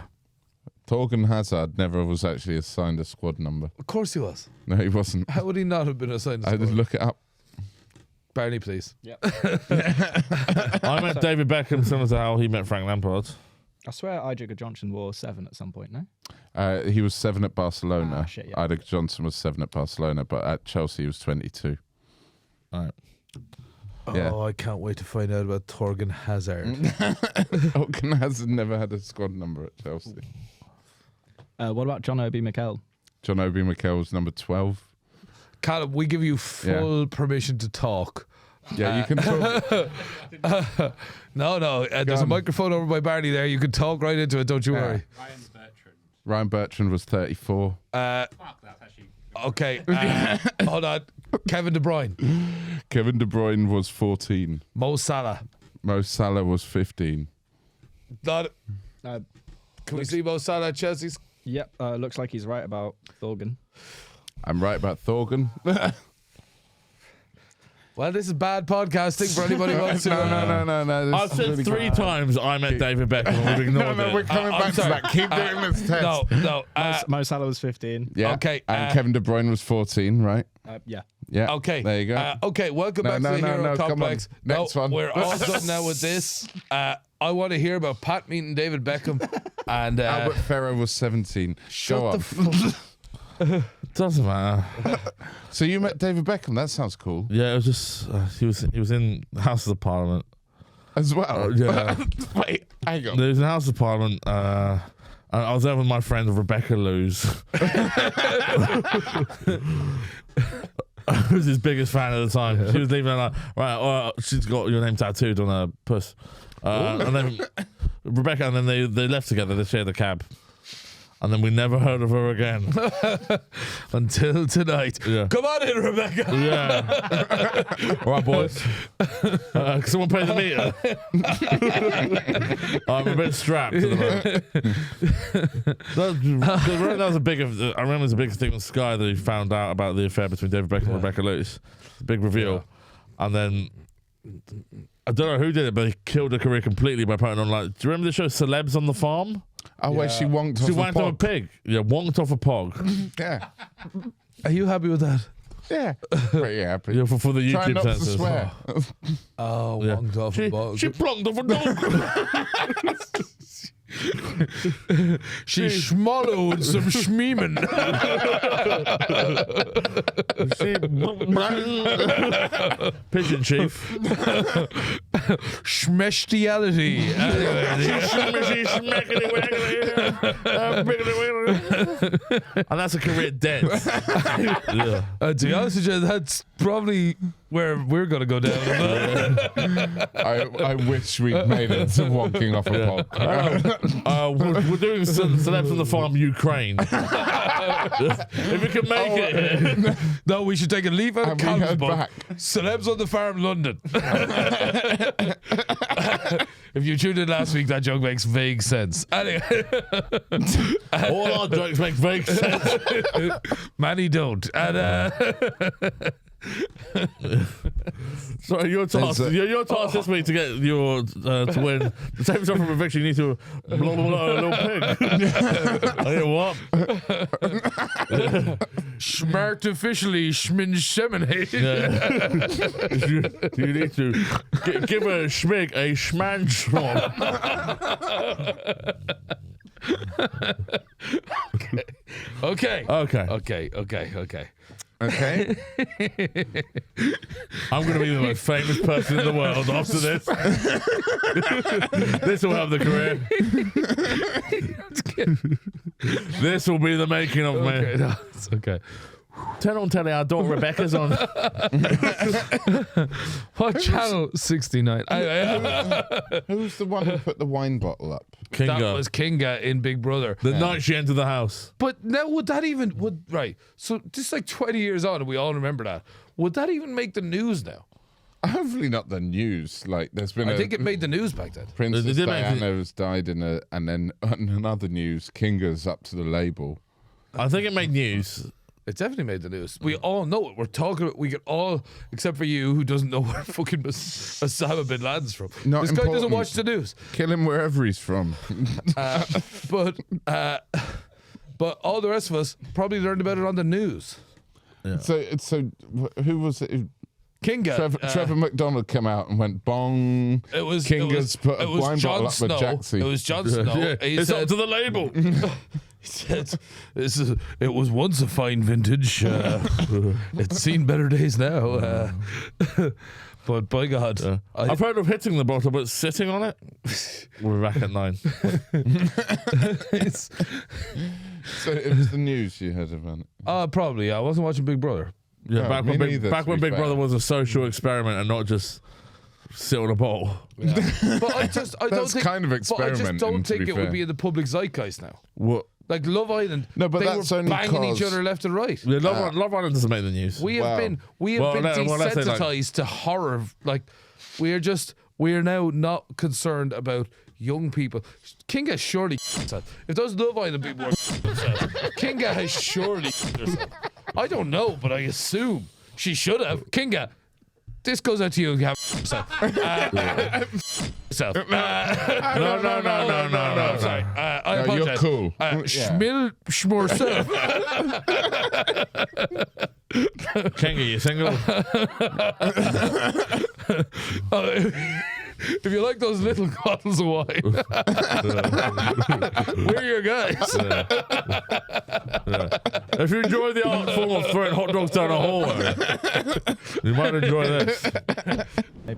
Torgan Hazard never was actually assigned a squad number. Of course he was. No, he wasn't. How would he not have been assigned? I did look it up. Barney, please. Yep. I met David Beckham similar to how he met Frank Lampard. I swear Idaho Johnson wore 7 at some point, no? He was 7 at Barcelona. Shit, yeah. Idaho Johnson was 7 at Barcelona, but at Chelsea he was 22. All right. Yeah. Oh, I can't wait to find out about Torgan Hazard. Torgan Hazard never had a squad number at Chelsea. What about John Obi Mikel? John Obi Mikel was number 12. Callum, we give you full permission to talk. Yeah, you can talk. No. There's a on. microphone over by Barney there. You can talk right into it. Don't you worry. Ryan Bertrand was 34. Okay. Hold on. Kevin De Bruyne. Kevin De Bruyne was 14. Mo Salah. Mo Salah was 15. Can Uh, we see Mo Salah at Chelsea's? Yep, looks like he's right about Thorgan. I'm right about Thorgan. What Well, this is bad podcasting for anybody who wants to. No. I've said 3 times I met David Beckham and we've ignored it. We're coming back to that. Keep doing this test. No. Mo Salah was 15. Yeah. Okay, And Kevin De Bruyne was 14, right? Yeah. Yeah. Okay. There you go. Okay, welcome back to the Hero Complex. Come on. Next one. We're all done now with this. I want to hear about Pat meeting David Beckham. And Albert Ferrer was 17. Go on. Doesn't matter. So you met David Beckham? That sounds cool. Yeah, it was just he was in the House of the Parliament As well. yeah. Wait, hang on. He was in the House of Parliament. And I was there with my friend Rebecca Luz. I was his biggest fan at the time. She was leaving like, right, she's got your name tattooed on her puss. And then Rebecca, and then they left together. They shared a cab. And then we never heard of her again. until tonight. Yeah. Come on in, Rebecca. Yeah. All right, boys. Someone pay the meter. I'm a bit strapped at the moment. That was a big. I remember it was a big thing on Sky that he found out about the affair between David Beckham and Rebecca Lewis. Big reveal. Yeah. And then I don't know who did it, but he killed her career completely by putting on like. Do you remember the show Celebs on the Farm? Oh, where she wonked off She a wanked off a pog. pig. Yeah, wonked off a pog. Yeah. Are you happy with that? Yeah. Pretty happy. Yeah, for the Try YouTube not to censors. swear. Oh, Yeah. wonked off a bug. She plonked off a dog. She schmollowed some schmeeman. Pigeon chief. Schmestiality. And that's a career dead. Yeah. To be honest with you, that's probably where we're going to go down. I wish we'd made it to wonking off a pog. We're doing Celebs on the Farm Ukraine. If we can make it here. No, we should take a leaf out of Have we Calvin's heard book. back? Celebs on the Farm, London. If you tuned in last week, that joke makes vague sense. Anyway, All our jokes make vague sense. many don't. And Sorry, your task this week to get your to win the same stuff from eviction. You need to blah blah blah a little pig. I hear what? Smartificially schminseminate. You need to give a schmig a schmanschrom. Okay. Okay. Okay. I'm going to be the most famous person in the world after this. This will have the career. This will be the making of Okay, me. no, it's okay. Turn on telly, our daughter Rebecca's on. What channel? 69. Who's the one who put the wine bottle up? Kinga. That was Kinga in Big Brother. The night she entered the house. But now, right? So just like 20 years on, and we all remember that. Would that even make the news now? Hopefully not the news. Like there's been I think it made the news back then. Princess They did make Diana has died and then on another news, Kinga's up to the label. I think it made news. It definitely made the news. We all know it. We're talking about, we get all, except for you who doesn't know where fucking Osama bin Laden's from. Not this guy doesn't important. watch the news. Kill him wherever he's from. But all the rest of us probably learned about it on the news. Yeah. So who was it? Kinga. Trevor McDonald came out and went bong. It was Kinga's put a wine bottle up with Jaxie. It was Jon Snow. Yeah. He It's said, up to the label. he said, it was once a fine vintage. It's seen better days now. But by God, I've heard of hitting the bottle, but sitting on it. We're back at 9. So it was the news you heard about it. Probably. I wasn't watching Big Brother. Yeah, No, back me when neither, Back to when be Big fair. Brother was a social experiment and not just sit on a bottle. But I don't That's think, kind of but I just experimenting, don't to think be it would fair. be in the public zeitgeist now. What? Like Love Island, No, but they that's were only banging each 'cause- other left and right. Yeah, Love Island doesn't make the news. We have Wow. been Well, let's say, like- desensitized to horror. Like we are now not concerned about young people. Kinga surely herself. If those Love Island people were themselves, Kinga has surely herself. I don't know, but I assume she should have. Kinga, this goes out to you. Yourself. Yourself. No. Sorry. I No, apologize. you're cool. Schmil Schmorself. Kinga, you single? If you like those little bottles of wine, we're your guys. If you enjoy the art form of throwing hot dogs down a hallway, you might enjoy this.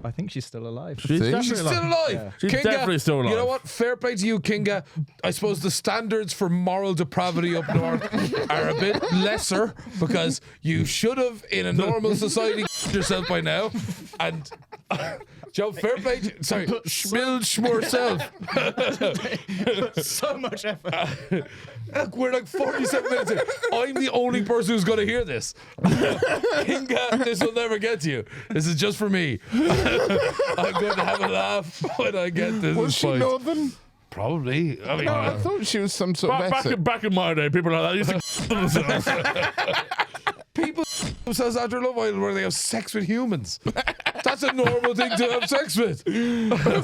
I think she's still alive. She's definitely She's still alive. Yeah. She's Kinga, definitely still alive. You know what? Fair play to you, Kinga. I suppose the standards for moral depravity up north are a bit lesser because you should have, in a normal society, yourself by now. And Joe, fair play. Sorry, Schmil Schmorself. So much effort. Look, we're like 47 minutes in. I'm the only person who's going to hear this. Kinga, this will never get to you. This is just for me. I'm going to have a laugh when I get this. Was she point. Northern? Probably. I mean, No, I thought she was some sort of Essex. Back in my day, people like that used to themselves. people themselves after Love Island where they have sex with humans. That's a normal thing to have sex with.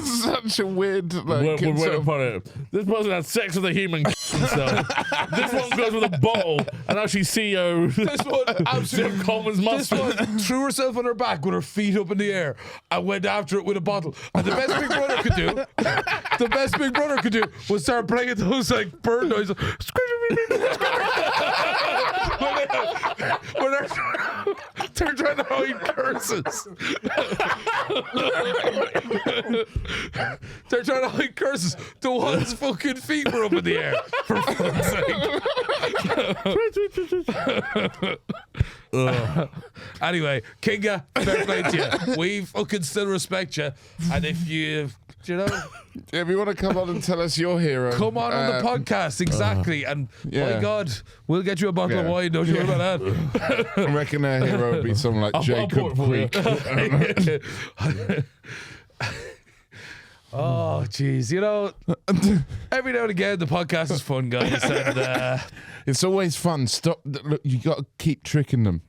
Such a weird, like, We're sort of- upon it. This person had sex with a human himself. This one goes with a bottle and actually CEO. This one absolutely. Commons This mustard. one threw herself on her back with her feet up in the air and went after it with a bottle. And the best Big Brother could do, was start playing those like bird noises. When they're trying to hide curses. They're trying to hide curses. The one's fucking feet were up in the air. For fuck's sake. Anyway, Kinga, fair play to you. We fucking still respect you. And if you know, If you want to come on and tell us your hero, come on the podcast, exactly. And yeah. my God, we'll get you a bottle of wine. Don't you worry about that. I reckon our hero would be someone like I'll Jacob pour it for Creek. Oh, jeez. You know, every now and again, the podcast is fun, guys. And It's always fun. Stop. Look, you got to keep tricking them.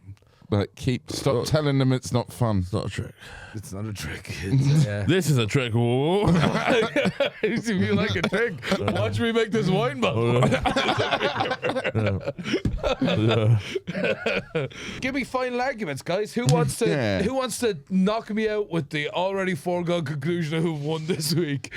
Like, stop telling them it's not fun. It's not a trick. it's not a trick. It's, This is a trick. Whoa. if you like a trick, watch me make this wine bottle. Give me final arguments, guys. Who wants to Yeah. Who wants to knock me out with the already foregone conclusion of who won this week?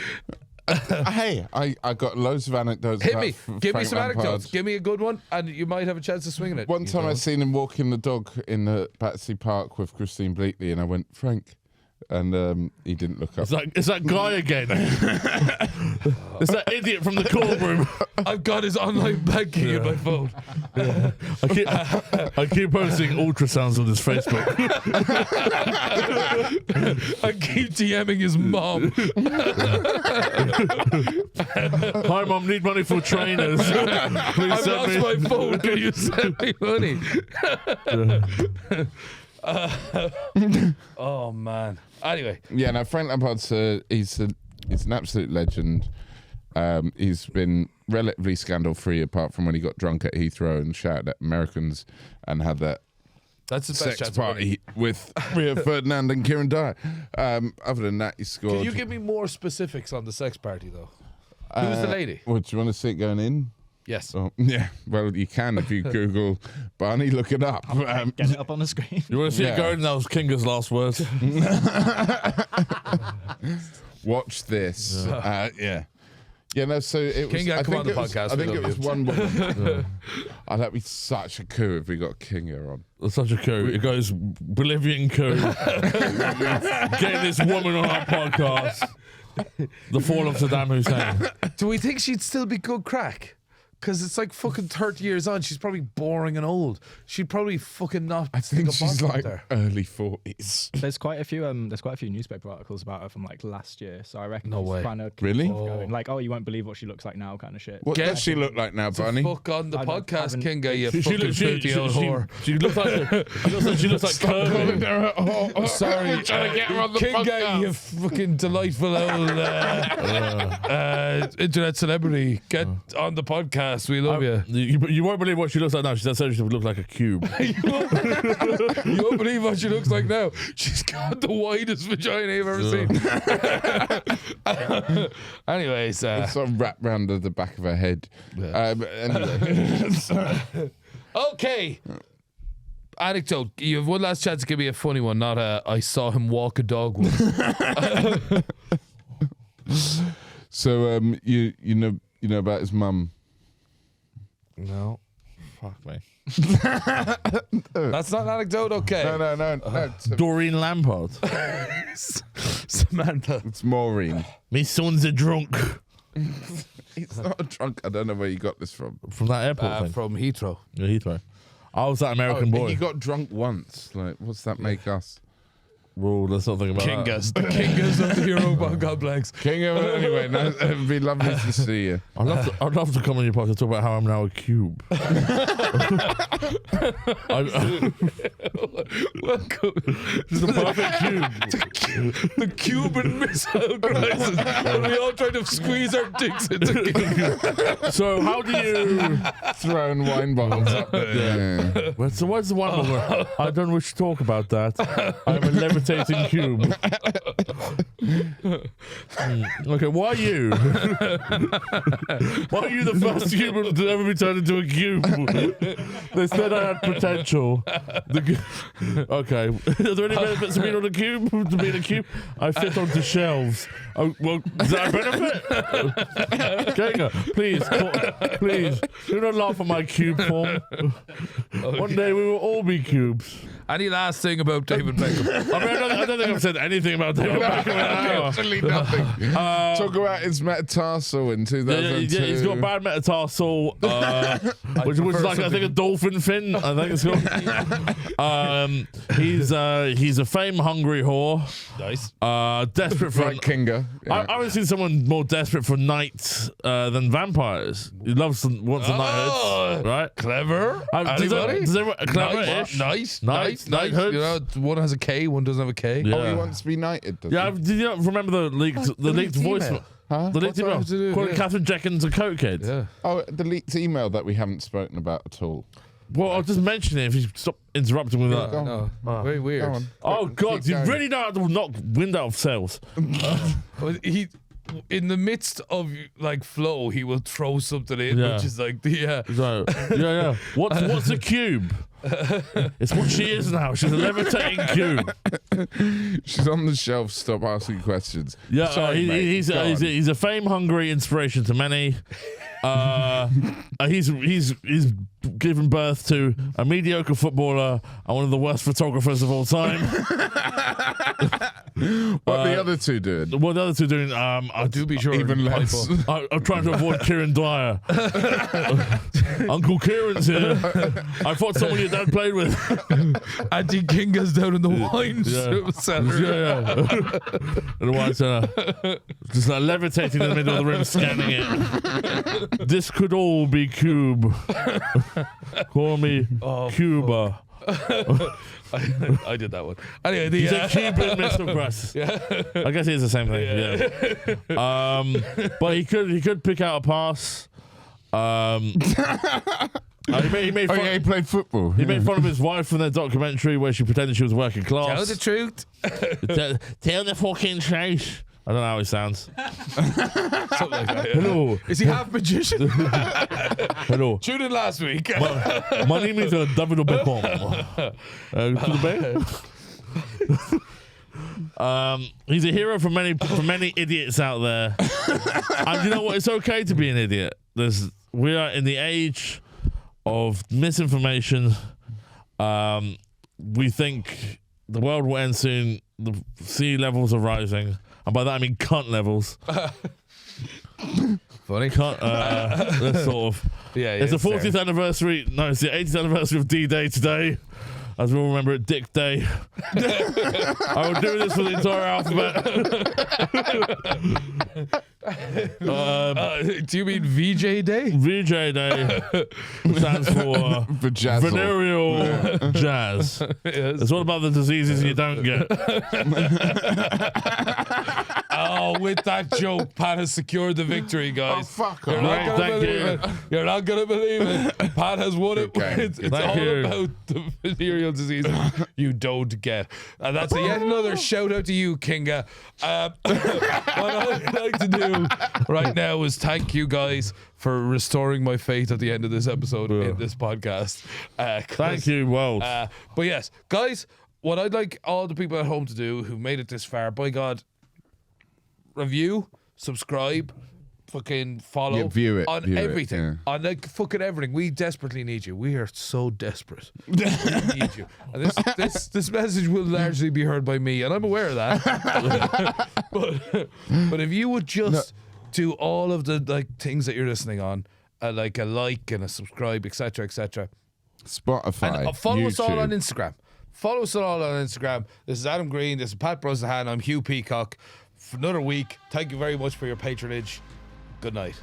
Hey, I got loads of anecdotes. Hit about me. Give me Frank some Lampard. anecdotes. Give me a good one, and you might have a chance of swinging it. One You time know. I seen him walking the dog in the Battersea Park with Christine Bleakley, and I went, Frank, and he didn't look up. It's that guy again. It's that idiot from the courtroom. I've got his online banking in my phone. I keep posting ultrasounds on his Facebook. I keep DMing his mom. Hi, Mum, need money for trainers. Please I've send lost me. my phone. Can you send me money? Oh man. Anyway, Yeah, no, Frank Lampard's he's an absolute legend. He's been relatively scandal-free, apart from when he got drunk at Heathrow and shouted at Americans and had that that's the best sex chance of winning. party with Rio Ferdinand and Kieran Dyer. Other than that, he scored. Can you give me more specifics on the sex party, though? Who's the lady? What, do you want to see it going in? Yes. Oh, yeah, well, you can if you Google Barney, look it up. Get it up on the screen. You want to see Yeah. it going? That was Kinga's last words. Watch this. Yeah. Yeah, no, so it was. Kinga, I come think on the it was- podcast, I we think it love was you. one woman. Oh, that'd be such a coup if we got Kinga on. That's such a coup. It goes Bolivian coup. Getting this woman on our podcast. The fall of Saddam Hussein. Do we think she'd still be good crack? Because it's like fucking 30 years on. She's probably boring and old. She'd probably fucking not. I think stick a she's bottle up like there. early 40s. There's quite a few newspaper articles about her from like last year, so I reckon No she's way. trying to keep Really? stuff going. Like, oh, you won't believe what she looks like now, kind of shit. What Get- does she look like now, Barney? Fuck on the I don't- podcast, haven't- Kinga, you fucking filthy old whore. She looks like she looks like Kirby. Sorry, trying to get her on the Kinga, podcast. you fucking delightful old internet celebrity. Get on the podcast. podcast. We love you. You won't believe what she looks like now. She said she would look like a cube. You won't believe what she looks like now. She's got the widest vagina you've ever seen. Anyways, It's sort of wrapped round the back of her head. But anyway. okay. Anecdote. You have one last chance to give me a funny one, not a I saw him walk a dog once. So you know about his mum. No. Fuck me. That's not an anecdote, okay. No. Doreen Lampard. Samantha. It's Maureen. Me son's a drunk. He's not a drunk. I don't know where you got this from. From that airport thing. From Heathrow. Yeah, Heathrow. I was that American boy. He got drunk once. Like, what's that make us? Well, let's not think about Kingas. The Kingas of the Hero Complex. Kinga, anyway, it'd be lovely to see you. I'd love to come on your podcast and talk about how I'm now a cube. Welcome. This is a perfect cube. The Cuban Missile Crisis. And we all try to squeeze our dicks into So how do you... Throwing wine bottles up there. Yeah. Well, so what's the one more? I don't wish to talk about that. I'm a levitating cube. Okay, why are you? Why are you the first human to ever be turned into a cube? They said I had potential. Okay, are there any benefits of being on a cube? To being a cube, I fit onto shelves. Oh, well, is that a benefit? Kinga, please, do not laugh at my cube form. One day we will all be cubes. Any last thing about David Beckham? I mean, I don't think I've said anything about David Beckham in an hour. Absolutely nothing. Talk about his metatarsal in 2002. Yeah, he's got bad metatarsal, which was like, I think, a dolphin fin. I think it's called. He's a fame-hungry whore. Nice. Desperate for... Like Kinga. Yeah. I haven't seen someone more desperate for knights than vampires. He wants a knighthood, right? Clever. Anybody? Does everyone, clever-ish? Nice. Knighthoods? You know, one has a K, one doesn't have a K. Yeah. Oh, he wants to be knighted, does he? Did you not remember the leaked voice? email? Huh? The leaked email. Calling Catherine Jenkins a coke kid. Yeah. Oh, the leaked email that we haven't spoken about at all. Well, I'll just mention it if you stop interrupting with that. Go on. Very weird. Go on. Oh, Keep God, you going. really know how to knock wind out of sails. He, in the midst of like flow, he will throw something in, Yeah. which is like So, yeah. What's a cube? It's what she is now. She's a levitating cube. She's on the shelf. Stop asking questions. Yeah, Sorry, mate. he's Go on. a fame-hungry inspiration to many. He's given birth to a mediocre footballer and one of the worst photographers of all time. What are the other two doing? What the other two doing? I do be sure. Even less. I'm trying to avoid Kieran Dwyer. Uncle Kieran's here. I thought someone your dad played with. Auntie Kinga's down in the wine Yeah. cellar. Yeah. In the wine cellar. Just like levitating in the middle of the room, scanning it. This could all be Cube. Call me Cuba. I did that one. Anyway, He's a Cuban Mr. Grass. Yeah. I guess it is the same thing. Yeah. But he could pick out a pass. He made fun. He played football. He made fun of his wife from their documentary where she pretended she was working class. Tell the truth. Tell the fucking truth. I don't know how he sounds. Something like that, yeah. Hello. Is he half magician? Hello. Tuned in last week. My name is David Beckham. He's a hero for many idiots out there. And you know what? It's okay to be an idiot. We are in the age of misinformation. We think the world will end soon. The sea levels are rising. And by that I mean cunt levels. Funny. That's sort of... Yeah, It's the 40th anniversary. No, it's the 80th anniversary of D-Day today. As we all remember it, Dick Day. I will do this for the entire alphabet. Do you mean VJ Day? VJ Day stands for venereal jazz. Yes. It's all about the diseases you don't get. Oh, with that joke, Pat has secured the victory, guys. Oh, fuck You're off. not gonna Thank believe you. it. You're not gonna believe it. Pat has won it. Good game. It's Good all game. about the venereal disease you don't get. And that's yet another shout out to you, Kinga. What I'd like to do right now is thank you guys for restoring my faith at the end of this episode in this podcast. Thank you, world. But yes, guys, what I'd like all the people at home to do who made it this far, by God, review, subscribe, fucking follow, Yeah, view it, on view it, everything, yeah. on like fucking everything. We desperately need you. We are so desperate. We need you. And this message will largely be heard by me, and I'm aware of that. but if you would just do all of the like things that you're listening on, like a like and a subscribe, etc., etc. Spotify, And follow us all on YouTube. Instagram. Follow us all on Instagram. This is Adam Green. This is Pat Brosnahan. I'm Hugh Peacock. For another week, thank you very much for your patronage. Good night.